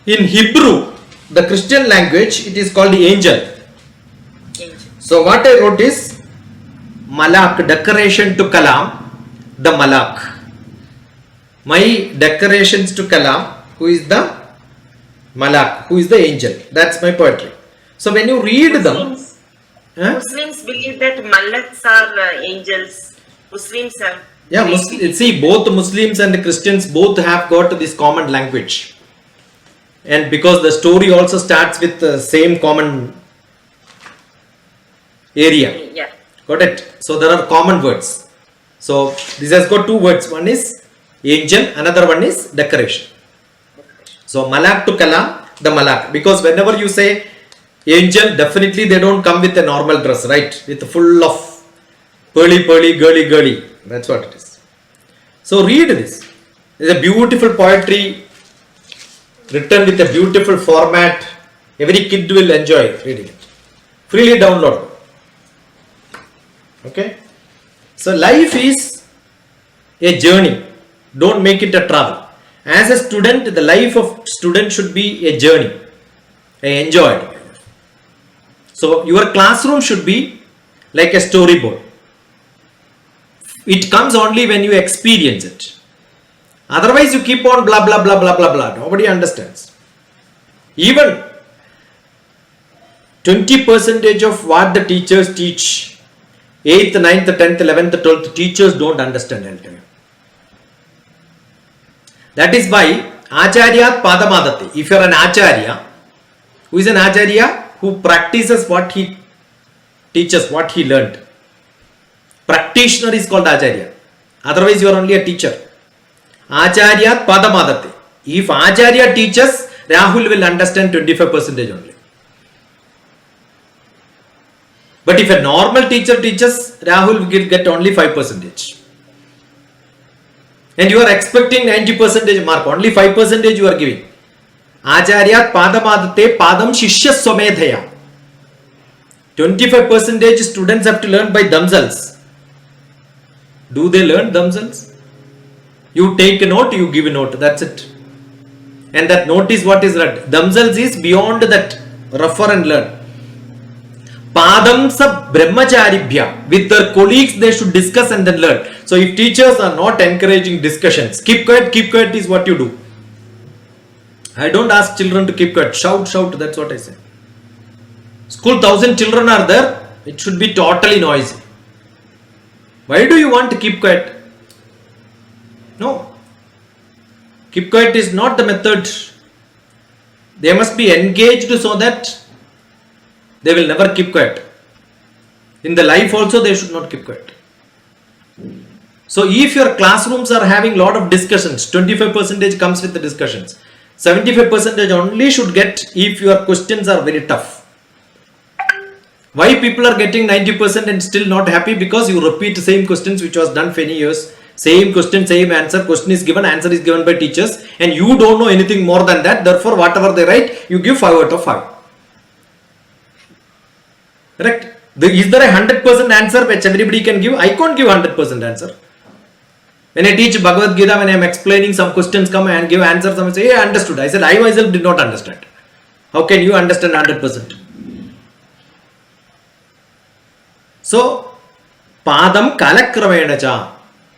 In Hebrew, the Christian language, it is called the angel. So what I wrote is Malak, decoration to Kalam, the Malak. My decorations to Kalam, who is the Malak, who is the angel. That's my poetry. So when you read them, Huh? Muslims believe that Mallaks are angels. Muslims have. Yeah, believe- see, both Muslims and Christians both have got this common language. And because the story also starts with the same common area. Yeah. Got it? So there are common words. So this has got two words. One is angel, another one is decoration. So malak to kalam, the malak. Because whenever you say angel, definitely they don't come with a normal dress, right? With full of pearly, girly, girly. That's what it is. So read this. It's a beautiful poetry written with a beautiful format. Every kid will enjoy reading it. Freely download. Okay. So life is a journey. Don't make it a travel. As a student, the life of student should be a journey. Enjoy it. So your classroom should be like a storyboard. It comes only when you experience it. Otherwise you keep on blah blah blah blah blah blah. Nobody understands. Even 20% of what the teachers teach, 8th, 9th, 10th, 11th, 12th, teachers don't understand. I'll tell you. That is why Acharyat Padamadati. If you are an Acharya, who is an Acharya? Who practices what he teaches, what he learned. Practitioner is called Acharya. Otherwise you are only a teacher. Acharyat Padamadati. If Acharya teaches, Rahul will understand 25% only. But if a normal teacher teaches, Rahul will get only 5%. And you are expecting 90% mark, only 5% you are giving. Acharyat Padamadate Padam Shishya Swamedhaya. 25% students have to learn by themselves. Do they learn themselves? You take a note, you give a note, that's it. And that note is what is read. Themselves is beyond that. Refer and learn. Padam sa brahmacharibhya. With their colleagues they should discuss and then learn. So if teachers are not encouraging discussions, keep quiet is what you do. I don't ask children to keep quiet. Shout, that's what I say. School 1000 children are there. It should be totally noisy. Why do you want to keep quiet? No. Keep quiet is not the method. They must be engaged so that they will never keep quiet. In the life also they should not keep quiet. So if your classrooms are having lot of discussions, 25% comes with the discussions. 75% only should get if your questions are very tough. Why people are getting 90% and still not happy? Because you repeat the same questions which was done for many years. Same question, same answer. Question is given, answer is given by teachers. And you don't know anything more than that. Therefore, whatever they write, you give 5 out of 5. Correct? Is there a 100% answer which everybody can give? I can't give 100% answer. When I teach Bhagavad Gita, when I am explaining, some questions come and give answers, someone say, hey, I understood. I said, I myself did not understand. How can you understand 100%? So, Padam Kalakramenacha.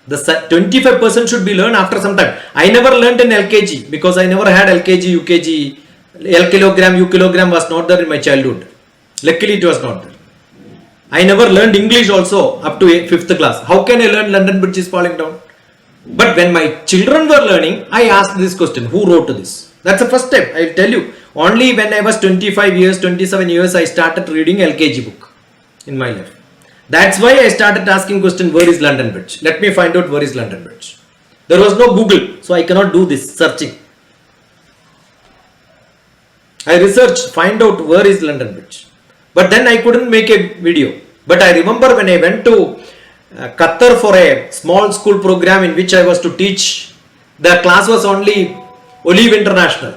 The 25% should be learned after some time. I never learned in LKG because I never had LKG, UKG. L kilogram, U kilogram was not there in my childhood. Luckily, it was not there. I never learned English also up to 5th class. How can I learn London Bridge is falling down? But when my children were learning, I asked this question, who wrote this? That's the first step, I will tell you. Only when I was 25 years, 27 years, I started reading LKG book in my life. That's why I started asking question, where is London Bridge? Let me find out where is London Bridge. There was no Google, so I cannot do this searching. I researched, find out where is London Bridge. But then I couldn't make a video. But I remember when I went to Qatar for a small school program in which I was to teach. The class was only Olive International.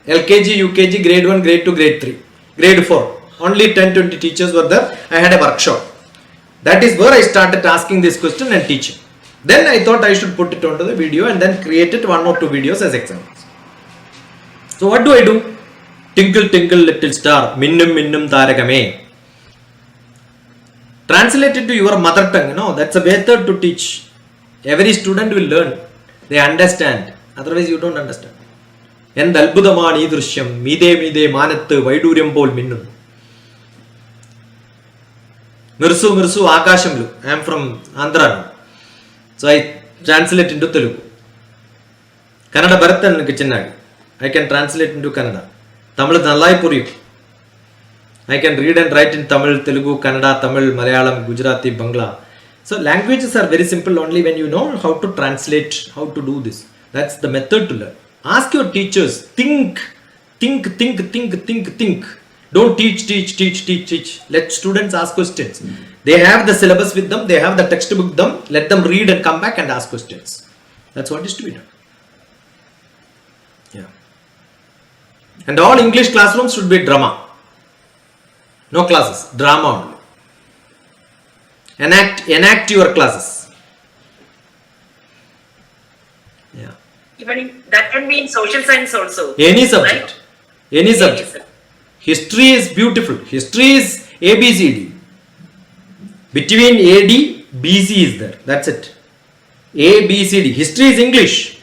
LKG, UKG, grade 1, grade 2, grade 3, grade 4. Only 10-20 teachers were there. I had a workshop. That is where I started asking this question and teaching. Then I thought I should put it onto the video and then created 1 or 2 videos as examples. So what do? Tinkle, tinkle, little star, minnum, minnum, tarakame. Translated to your mother tongue, that's a method to teach. Every student will learn. They understand. Otherwise you don't understand. Endalbudamani drishyam, mide manattu, vaiduryam pol minnum. Mirsu Mirsu Akashamlu. I am from Andhra. So I translate into Telugu. Kannada Bharathan Kichennagi. I can translate into Kannada. Tamil Nallai Puri. I can read and write in Tamil, Telugu, Kannada, Tamil, Malayalam, Gujarati, Bangla. So languages are very simple only when you know how to translate, how to do this. That's the method to learn. Ask your teachers. Think. Don't teach. Let students ask questions. They have the syllabus with them. They have the textbook with them. Let them read and come back and ask questions. That's what is to be done. Yeah. And all English classrooms should be drama. No classes. Drama only. Enact your classes. Yeah. Even that can be in social science also. Any subject. Right? Any subject. History is beautiful. History is ABCD. Between AD, BC is there. That's it. ABCD. History is English.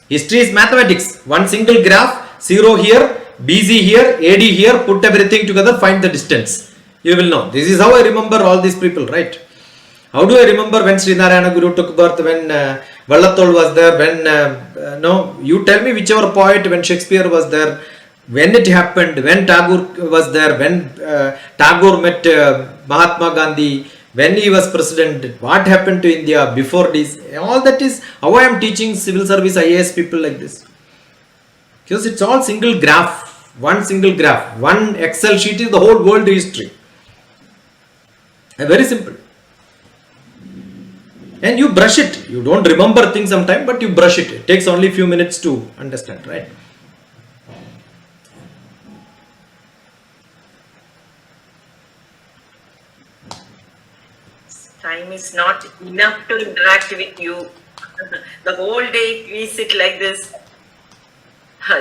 History is mathematics. One single graph, 0 here, BC here, AD here, put everything together, find the distance. You will know. This is how I remember all these people, right? How do I remember when Srinarayana Guru took birth, when Vallathol was there, when, no, you tell me whichever poet, when Shakespeare was there, when it happened, when Tagore was there, when Tagore met Mahatma Gandhi, when he was president, what happened to India before this, all that is how I am teaching civil service IAS people like this. Because it's all single graph, one single graph, one Excel sheet is the whole world history. Very simple. And you brush it. You don't remember things sometimes, but you brush it. It takes only a few minutes to understand, right? Time is not enough to interact with you. The whole day we sit like this.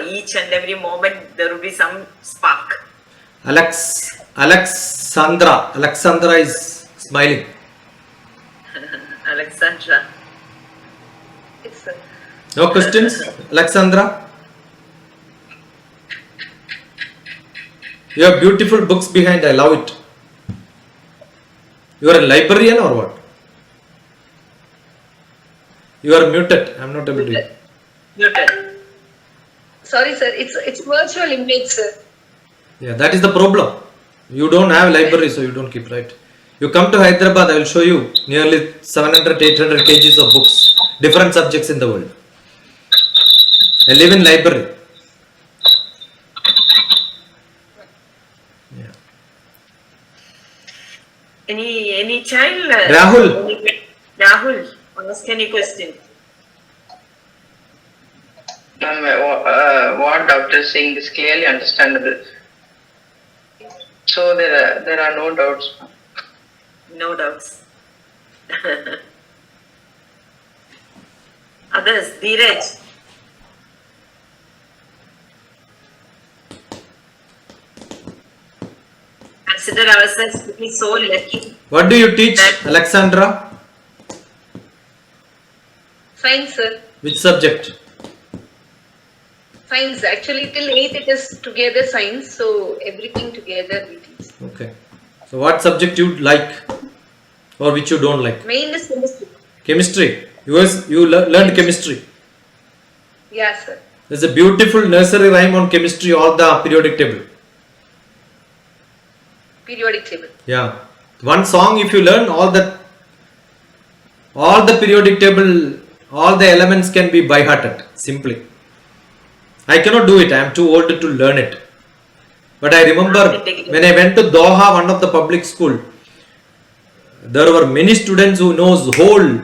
Each and every moment there will be some spark. Alexandra is smiling. Alexandra. Yes, sir. No questions? Alexandra? You have beautiful books behind. I love it. You are a librarian or what? You are muted. I am not able to hear. Muted. Sorry, sir. It's virtual image, sir. Yeah, that is the problem. You don't have library, so you don't keep, right? You come to Hyderabad, I will show you nearly 700-800 kgs of books, different subjects in the world. I live in library. Yeah. Any child? Rahul. Rahul, ask any question. What doctor is saying is clearly understandable. So there are no doubts. No doubts. Others, Dheeraj. Consider ourselves to be so lucky. What do you teach, Alexandra? Science, sir. Which subject? Science. Actually, till 8th it is together science. So everything together we teach. Okay. So what subject you like or which you don't like? Main is chemistry. Chemistry. You learned chemistry. Yeah, sir. There's a beautiful nursery rhyme on chemistry, all the periodic table. Periodic table. Yeah. One song if you learn, all the periodic table, all the elements can be by hearted, simply. I cannot do it. I am too old to learn it. But I remember when I went to Doha, one of the public school, there were many students who knows whole,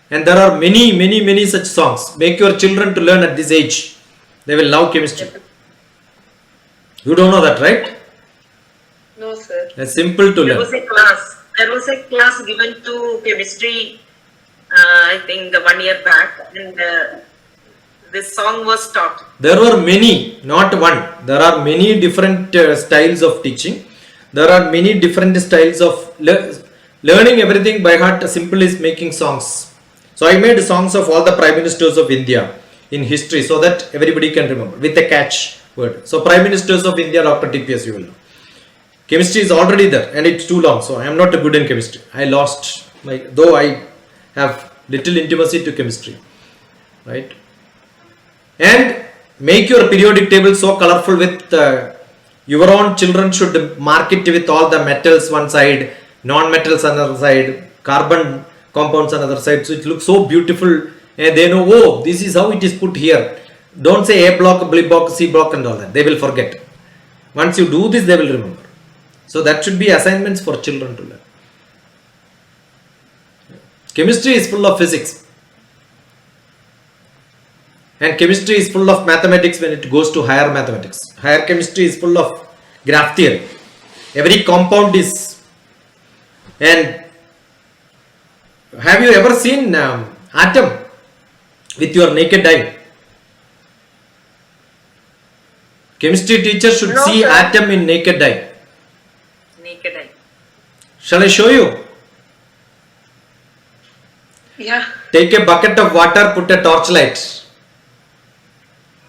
and there are many such songs. Make your children to learn at this age. They will love chemistry. You don't know that, right? No, sir. It's simple to There learn. was a class given to chemistry, I think 1 year back, and this song was taught. There were many, not one. There are many different styles of teaching. There are many different styles of learning everything by heart. Simple is making songs. So I made songs of all the prime ministers of India in history so that everybody can remember with a catch word. So prime ministers of India, DrTPS, you will know. Chemistry is already there and it's too long, so I am not good in chemistry. I lost my, though I have little intimacy to chemistry, right? And make your periodic table so colorful with your own children should mark it with all the metals one side, non-metals another side, carbon compounds another side, so it looks so beautiful and they know, oh, this is how it is put here. Don't say A block, B block, C block and all that, they will forget. Once you do this, they will remember. So that should be assignments for children to learn. Chemistry is full of physics. And chemistry is full of mathematics when it goes to higher mathematics. Higher chemistry is full of graph theory. Every compound is. And have you ever seen atom with your naked eye? Chemistry teacher should No, see sir. atom in naked eye. Naked eye. Shall I show you? Yeah. Take a bucket of water, put a torchlight.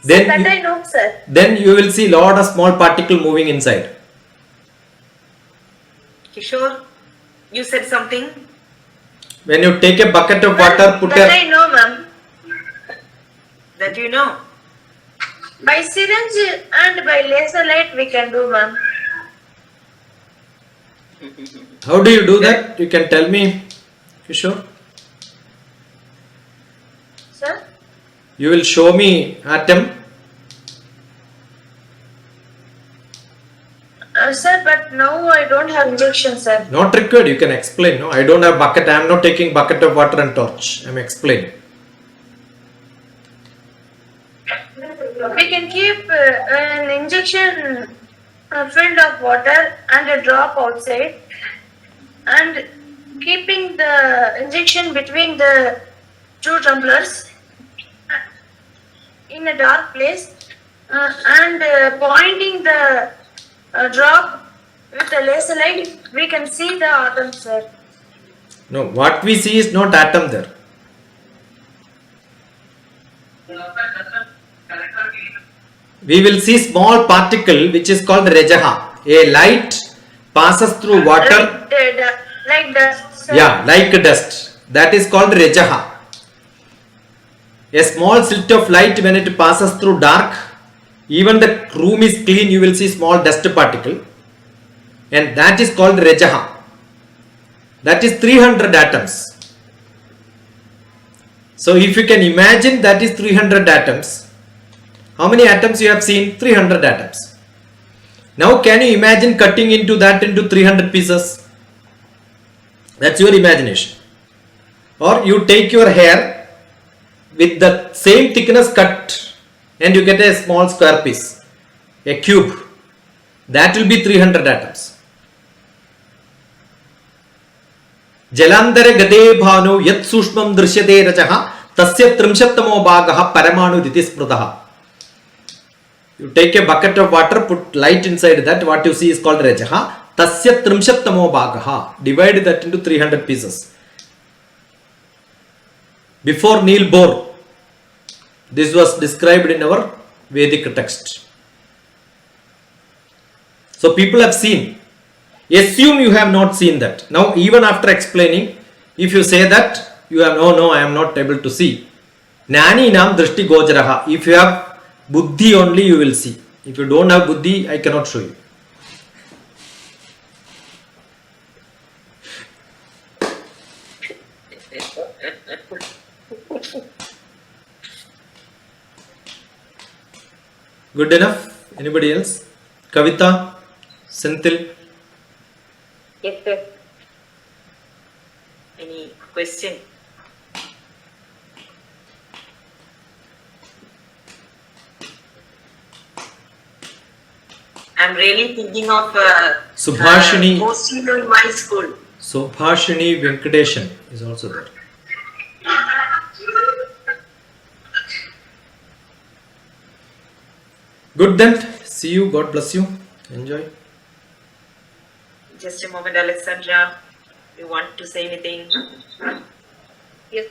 Then That you, I know, sir. then you will see lot of small particle moving inside. Kishore, you said something? When you take a bucket of water, put That a I know, ma'am. That you know. By syringe and by laser light we can do, ma'am. how do you do that? You can tell me, Kishore. Sir? You will show me atom. Sir, but now I don't have injection, sir. Not required. You can explain. No, I don't have bucket. I am not taking bucket of water and torch. I am explaining. We can keep an injection filled of water and a drop outside, and keeping the injection between the two tumblers in a dark place, and pointing the drop with a laser light, we can see the atom, sir. No, what we see is not atom there. We will see small particle which is called Rajaha. A light passes through water. Like dust, sir. Yeah, like dust. That is called Rajaha. A small slit of light, when it passes through dark, even the room is clean, you will see small dust particle. And that is called Rajaha. That is 300 atoms. So if you can imagine that is 300 atoms. How many atoms you have seen? 300 atoms. Now can you imagine cutting into that into 300 pieces? That's your imagination. Or you take your hair with the same thickness cut and you get a small square piece, a cube. That will be 300 atoms. Jalandhara gade bhanu yat sushmam drishyate rajaha tasya trimshattamo bhagaha paramanu ditisprutaha. You take a bucket of water, put light inside that, what you see is called Rajaha. Tasya trimshattamo bhagaha. Divide that into 300 pieces. Before Neil Bohr, this was described in our Vedic text. So people have seen. Assume you have not seen that. Now even after explaining, if you say that, you have no, I am not able to see. Nani nam drishti gojaraha. If you have buddhi only, you will see. If you don't have buddhi, I cannot show you. Good enough? Anybody else? Kavita? Senthil? Yes, sir. Any question? I'm really thinking of Subhashini. hosting in my school. Subhashini Venkateshan is also there. Good then. See you. God bless you. Enjoy. Just a moment, Alexandra. You want to say anything? Yes.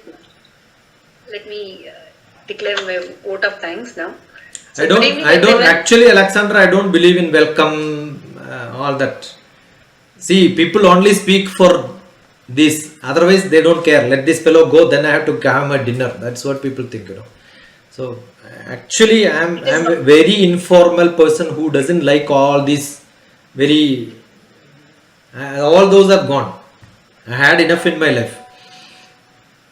Let me declare my vote of thanks now. I don't everyone. actually, Alexandra, I don't believe in welcome all that. See, people only speak for this, otherwise they don't care. Let this fellow go, then I have to have my dinner. That's what people think, So actually, I'm a very informal person who doesn't like all this very. All those are gone. I had enough in my life.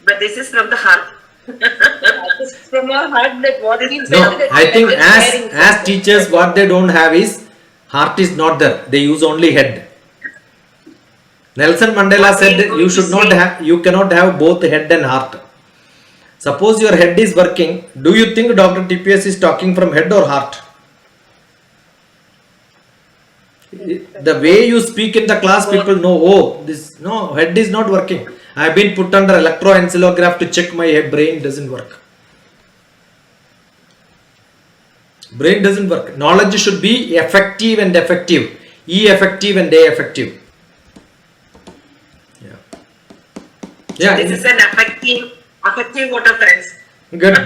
But this is from the heart. This is from your heart that what we No, I think as teachers, what they don't have is heart is not there. They use only head. Nelson Mandela said you should not have, you cannot have both head and heart. Suppose your head is working, do you think DrTPS is talking from head or heart? The way you speak in the class, people know, oh, this, no, head is not working. I have been put under electroencephalograph to check my head, brain doesn't work. Brain doesn't work. Knowledge should be effective and effective. E effective and A effective. Yeah. This is an affective vote of thanks. Good.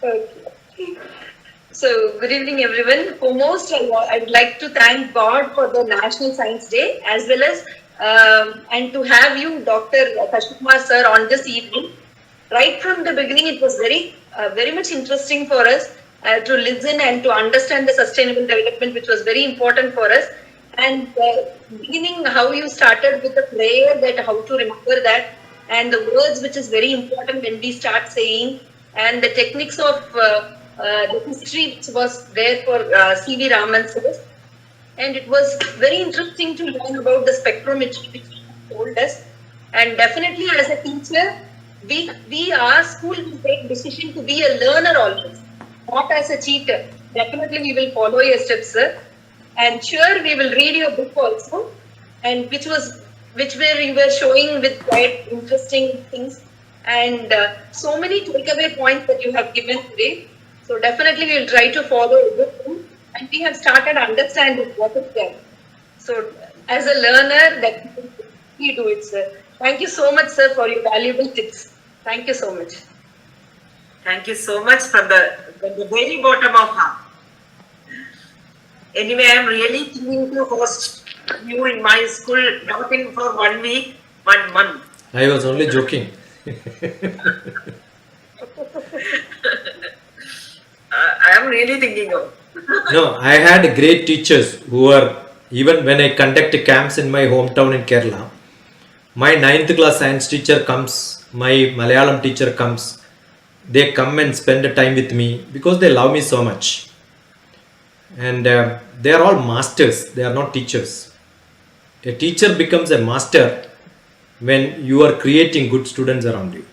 Okay. So, good evening, everyone. Foremost, I would like to thank God for the National Science Day, as well as and to have you, Dr. Kashmir sir, on this evening. Right from the beginning, it was very much interesting for us to listen and to understand the sustainable development, which was very important for us. And beginning how you started with the prayer, that how to remember that, and the words which is very important when we start saying, and the techniques of the history which was there for C.V. Raman sir. And it was very interesting to learn about the spectrum which he told us. And definitely as a teacher, our school will take decision to be a learner always, not as a cheater. Definitely we will follow your steps, sir. And sure, we will read your book also, and which where you were showing with quite interesting things, and so many takeaway points that you have given today. So definitely we will try to follow everything, and we have started understanding what is there. So as a learner, that we do it, sir. Thank you so much, sir, for your valuable tips. Thank you so much. Thank you so much from the very bottom of heart. Anyway, I am really thinking to host you in my school, not in for 1 week, 1 month. I was only joking. I am really thinking of. No, I had great teachers who were, even when I conduct camps in my hometown in Kerala, my 9th class science teacher comes, my Malayalam teacher comes, they come and spend time with me because they love me so much. And they are all masters, they are not teachers. A teacher becomes a master when you are creating good students around you.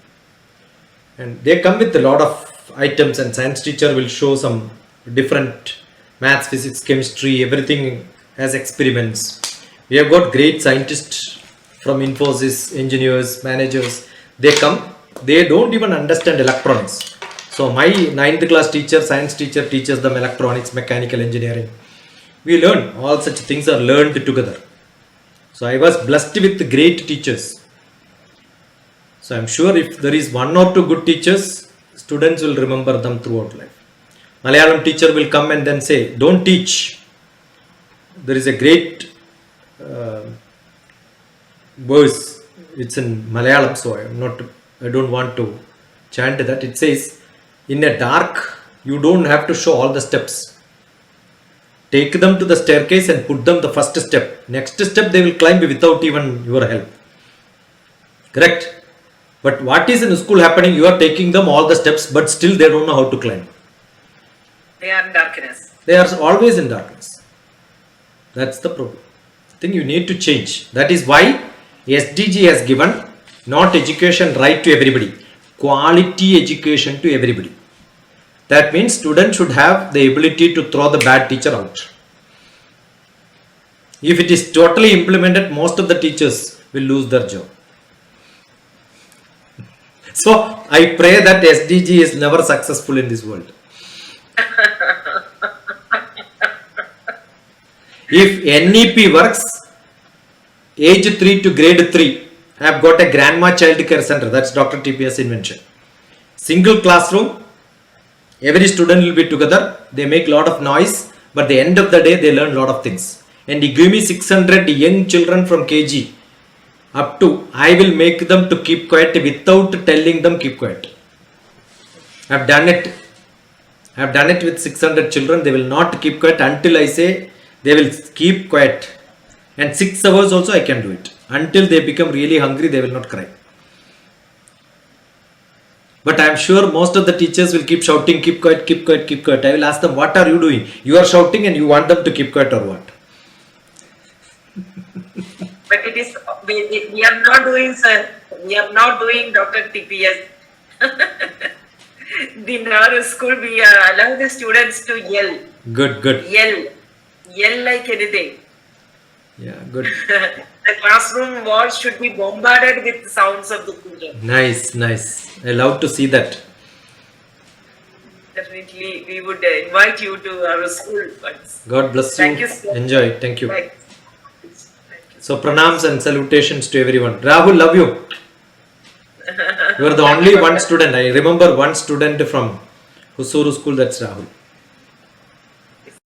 And they come with a lot of items, and science teacher will show some different maths, physics, chemistry, everything as experiments. We have got great scientists from Infosys, engineers, managers. They come, they don't even understand electronics. So my 9th class teacher, science teacher, teaches them electronics, mechanical engineering. We learn, all such things are learned together. So I was blessed with great teachers. So I'm sure if there is 1 or 2 good teachers, students will remember them throughout life. Malayalam teacher will come and then say, don't teach. There is a great verse, it's in Malayalam, so I don't want to chant that. It says, in a dark, you don't have to show all the steps. Take them to the staircase and put them the first step. Next step they will climb without even your help. Correct? But what is in school happening? You are taking them all the steps, but still they don't know how to climb. They are in darkness. They are always in darkness. That's the problem. I think you need to change. That is why SDG has given not education right to everybody, quality education to everybody. That means students should have the ability to throw the bad teacher out. If it is totally implemented, most of the teachers will lose their job. So I pray that SDG is never successful in this world. If NEP works, age 3 to grade 3, I have got a grandma child care center. That's DrTPS invention. Single classroom, Every student will be together. They make lot of noise, but the end of the day they learn lot of things. And you give me 600 young children from KG up to, I will make them to keep quiet without telling them keep quiet. I have done it. I have done it with 600 children. They will not keep quiet until I say they will keep quiet. And 6 hours also I can do it. Until they become really hungry, they will not cry. But I am sure most of the teachers will keep shouting, keep quiet, keep quiet, keep quiet. I will ask them, what are you doing? You are shouting and you want them to keep quiet or what? But it is, we are not doing, sir. We are not doing DrTPS. In our school, we allow the students to yell. Good, good. Yell like anything. Yeah, good. The classroom walls should be bombarded with the sounds of the children. Nice, nice. I love to see that. Definitely, we would invite you to our school once. God bless Thank you. you, sir. Enjoy. Thank you. Thank you. So pranams and salutations to everyone. Rahul, love you. You are the only one student. I remember one student from Husuru school. That's Rahul.